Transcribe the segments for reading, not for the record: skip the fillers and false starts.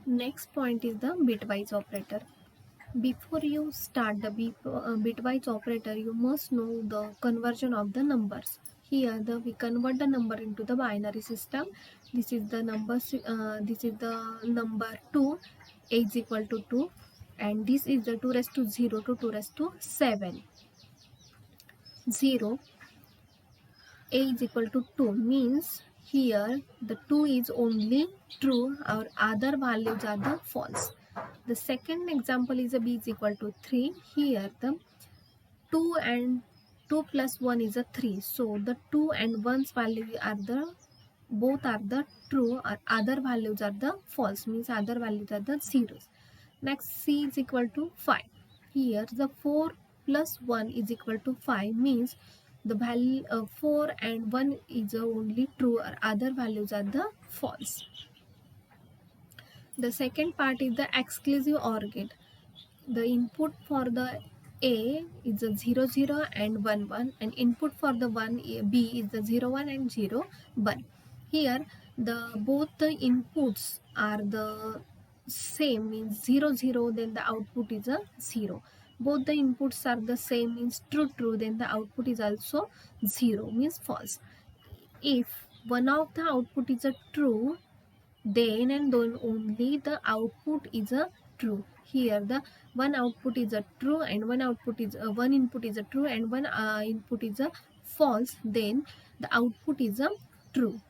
Next point is the bitwise operator. Before you start the bitwise operator, you must know the conversion of the numbers. Here, we convert the number into the binary system. This is the number. This is the number 2, a is equal to 2, and this is the 2 raised to 0 to 2 raised to 7. 0, a is equal to 2 means here the 2 is only true, or other values are the false. The second example is a b is equal to 3. Here the 2 and 2 plus 1 is a 3. So the 2 and 1's value are the both are the true, or other values are the false, means other values are the zeros. Next, c is equal to 5. Here the 4 plus 1 is equal to 5 means the value 4 and 1 is only true, or other values are the false. The second part is the exclusive OR gate. The input for the A is a 0 0 and 1 1, and input for the B is the 0 1 and 0 1. Here both the inputs are the same, means 0 0, then the output is a 0. Both the inputs are the same, means true true, then the output is also 0, means false. If one of the output is a true, then and then only the output is a true. Here the one output is a true and one input is a true and one input is a false, then the output is a true.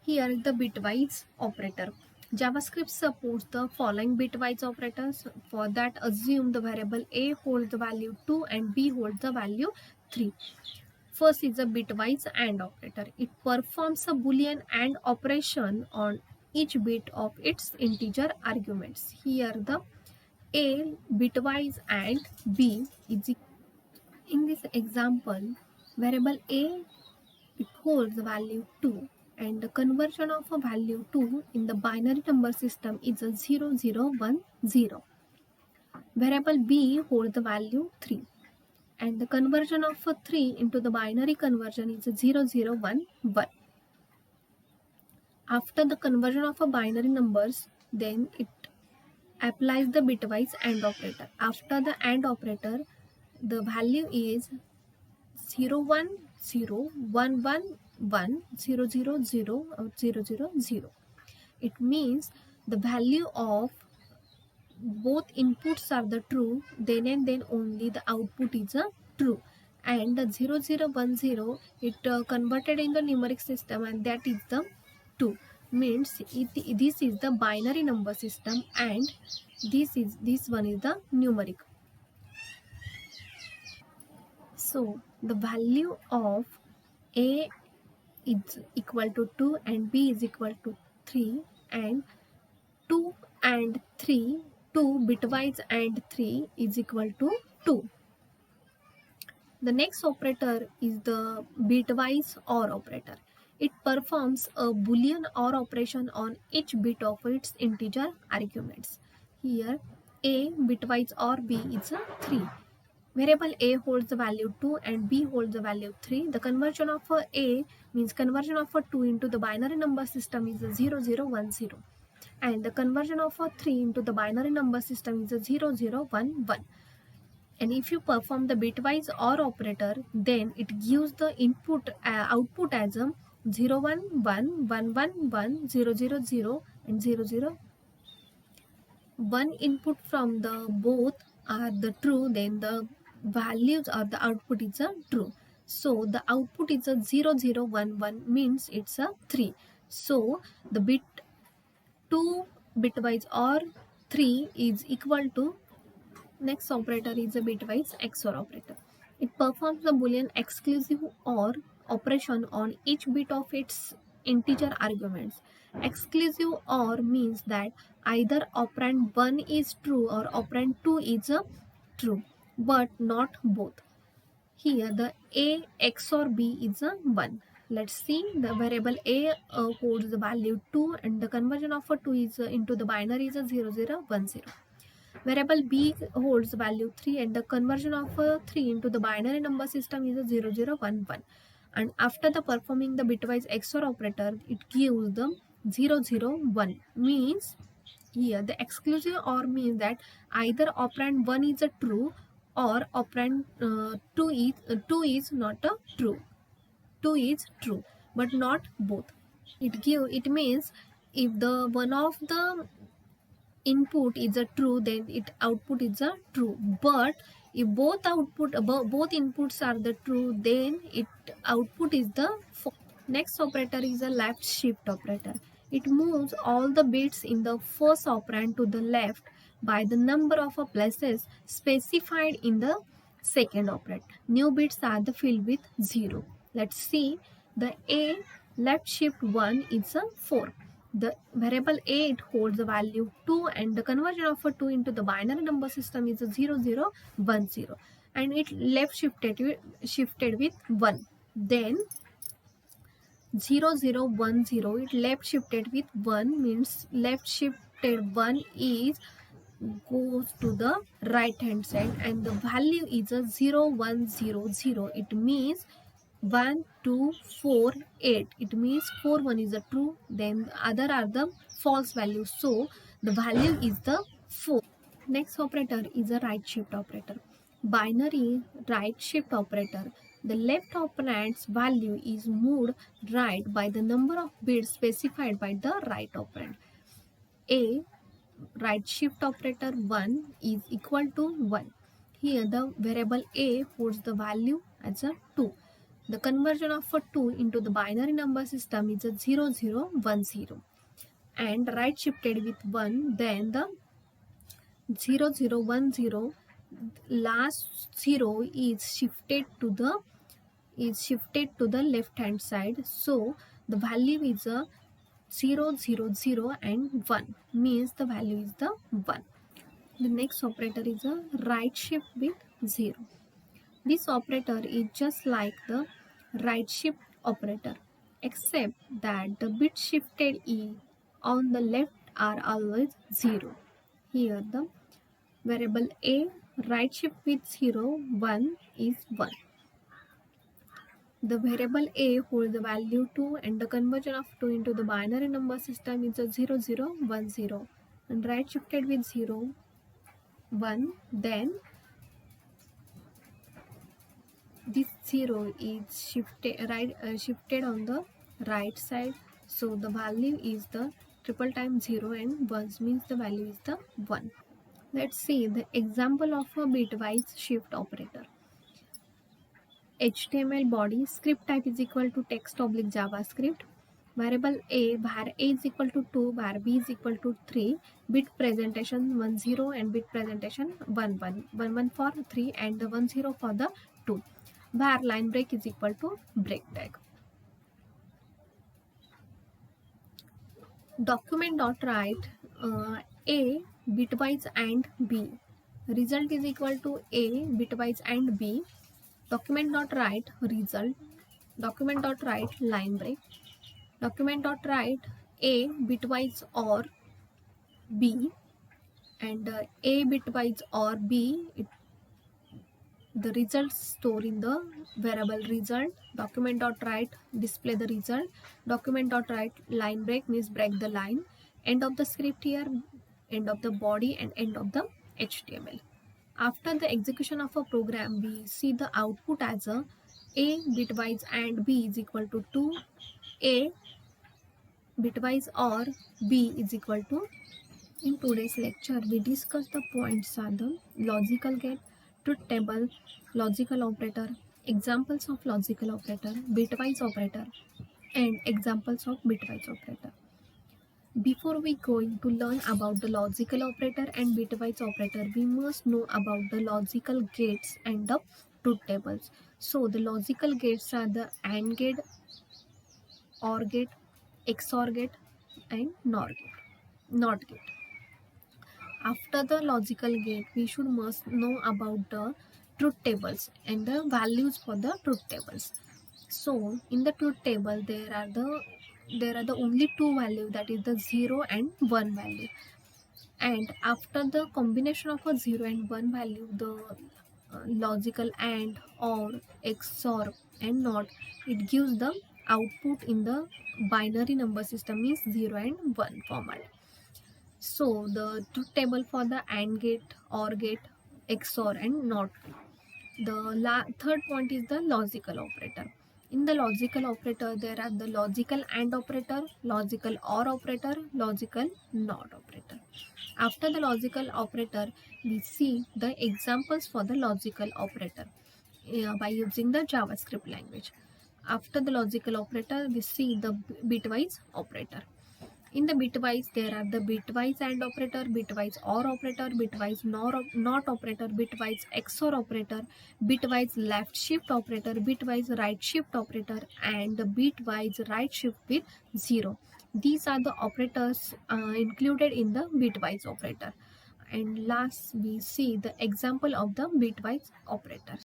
Here is the bitwise operator. JavaScript supports the following bitwise operators. For that, assume the variable a holds the value 2 and b holds the value 3. First is a bitwise AND operator. It performs a Boolean AND operation on each bit of its integer arguments. Here the A bitwise AND B is in this example, variable A, it holds the value 2, and the conversion of a value 2 in the binary number system is a 0 0 1 0. Variable B holds the value 3, and the conversion of a 3 into the binary conversion is a 0 0 1 1. After the conversion of a binary numbers, then it applies the bitwise AND operator. After the AND operator, the value is 0 1 0 1 1 1 0 0 0 or 0 0 0. It means the value of both inputs are the true, then and then only the output is a true. And the 0 0 1 0, it converted in the numeric system, and that is the 2, means this is the binary number system and this one is the numeric. So the value of A is equal to 2 and B is equal to 3, and 2 and 3, 2 bitwise and 3 is equal to 2. The next operator is the bitwise OR operator. It performs a Boolean OR operation on each bit of its integer arguments. Here A bitwise OR B is a 3. Variable A holds the value 2 and B holds the value 3. The conversion of A means conversion of a 2 into the binary number system is a 0 0 1 0. And the conversion of a 3 into the binary number system is a 0 0 1 1. And if you perform the bitwise OR operator, then it gives the output as a 0 1 1 1 1 1 0 0 0 and 0 0. One input from the both are the true, then the values or the output is a true. So the output is a 0 0 1 1 means it's a 3. So the bit 2 bitwise OR 3 is equal to, next operator is a bitwise XOR operator. It performs the Boolean exclusive OR operation on each bit of its integer arguments. Exclusive OR means that either operand 1 is true or operand 2 is a true, but not both. Here the A XOR B is a 1. Let's see, the variable A holds the value 2 and the conversion of a 2 is into the binary is a 0 0 1 0. Variable B holds value 3 and the conversion of 3 into the binary number system is a 0 0 1 1. and after the performing the bitwise XOR operator, it gives the 0 0 1. Means here the exclusive OR means that either operand 1 is a true or operand 2 is not a true. 2 is true, but not both. It means if the one of the input is a true, then it output is a true. But if both inputs are the true, then it output is the false. Next operator is a left shift operator. It moves all the bits in the first operand to the left by the number of places specified in the second operand. New bits are the filled with 0. Let's see. The A left shift 1 is a 4. The variable A, it holds the value 2, and the conversion of a 2 into the binary number system is a 0 0 1 0, and it left shifted with 1. Then 0 0 1 0, it left shifted with 1, means left shifted 1 is goes to the right hand side, and the value is a 0 1 0 0. It means 1 2 4 8. It means 4 1 is a true, then the other are the false values, so the value is the 4. Next operator is a right shift operator. Binary right shift operator. The left operand's value is moved right by the number of bits specified by the right operand. A right shift operator 1 is equal to 1. Here the variable A holds the value as a 2. The conversion of a 2 into the binary number system is a 0 0 1 0, and right shifted with 1, then the 0 0 1 0 last 0 is shifted to the left hand side, so the value is a 0 0 0 and 1, means the value is the 1. The next operator is a right shift with 0. This operator is just like the right shift operator, except that the bit shifted E on the left are always 0. Here the variable A right shift with 0 1 is 1. The variable A holds the value 2, and the conversion of 2 into the binary number system is a 0 0 1 0, and right shifted with 0 1, then this 0 is shifted on the right side, so the value is the triple time 0 and 1, means the value is the 1. Let's see the example of a bitwise shift operator. HTML body script type is equal to text oblique JavaScript. Variable A, var A is equal to 2, var B is equal to 3, bit presentation 1 0 and bit presentation 1 1, 1 1 for 3 and the 1 0 for the 2. Var line break is equal to break tag. Document.write A bitwise and B. Result is equal to A bitwise and B. Document.write result. Document.write line break. Document.write A bitwise or B, and A bitwise or B, the results store in the variable result. Document.write display the result. Document.write line break means break the line. End of the script here, end of the body and end of the HTML. After the execution of a program, we see the output as a bitwise and B is equal to 2, A bitwise or B is equal to. In today's lecture, we discuss the points are the logical gate, truth table, logical operator, examples of logical operator, bitwise operator, and examples of bitwise operator. Before we going to learn about the logical operator and bitwise operator, we must know about the logical gates and the truth tables. So the logical gates are the AND gate, OR gate, XOR gate, and NOT gate. After the logical gate, we should must know about the truth tables and the values for the truth tables. So in the truth table, there are the only two values, that is the 0 and 1 value. And after the combination of a 0 and 1 value, the logical AND, OR, XOR and NOT, it gives the output in the binary number system is 0 and 1 format. So the truth table for the AND gate, OR gate, XOR and NOT. The third point is the logical operator. In the logical operator, there are the logical AND operator, logical OR operator, logical NOT operator. After the logical operator, we see the examples for the logical operator by using the JavaScript language. After the logical operator, we see the bitwise operator. In the bitwise, there are the bitwise AND operator, bitwise OR operator, bitwise NOT operator, bitwise XOR operator, bitwise left shift operator, bitwise right shift operator, and the bitwise right shift with 0. These are the operators included in the bitwise operator. And last, we see the example of the bitwise operators.